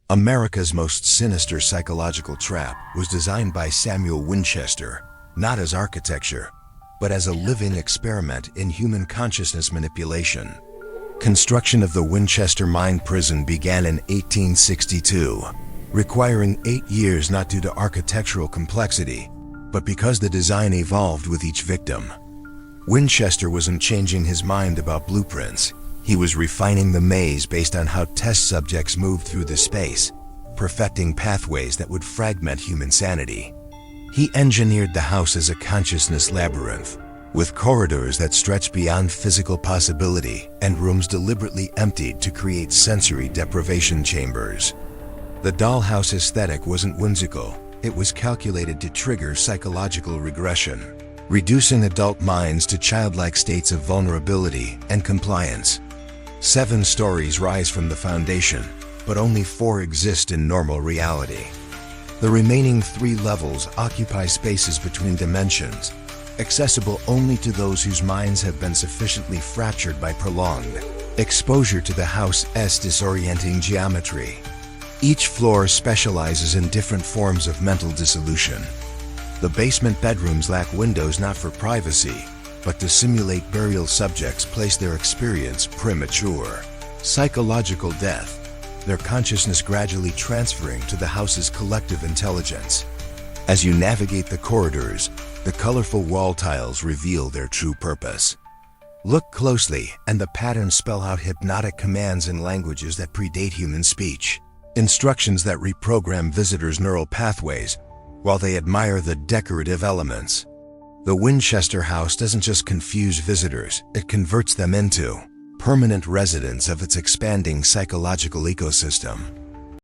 America's most sinister psychological trap was designed by Samuel Winchester, not as architecture, but as a living experiment in human consciousness manipulation. Construction of the Winchester Mine Prison began in 1862, requiring 8 years not due to architectural complexity, but because the design evolved with each victim. Winchester wasn't changing his mind about blueprints. He was refining the maze based on how test subjects moved through the space, perfecting pathways that would fragment human sanity. He engineered the house as a consciousness labyrinth, with corridors that stretched beyond physical possibility and rooms deliberately emptied to create sensory deprivation chambers. The dollhouse aesthetic wasn't whimsical. It was calculated to trigger psychological regression, reducing adult minds to childlike states of vulnerability and compliance. 7 stories rise from the foundation, but only 4 exist in normal reality. The remaining 3 levels occupy spaces between dimensions, accessible only to those whose minds have been sufficiently fractured by prolonged exposure to the house's disorienting geometry. Each floor specializes in different forms of mental dissolution. The basement bedrooms lack windows not for privacy, but to simulate burial subjects place their experience premature. Psychological death, their consciousness gradually transferring to the house's collective intelligence. As you navigate the corridors, the colorful wall tiles reveal their true purpose. Look closely, and the patterns spell out hypnotic commands in languages that predate human speech. Instructions that reprogram visitors' neural pathways while they admire the decorative elements. The Winchester house doesn't just confuse visitors, it converts them into permanent residents of its expanding psychological ecosystem.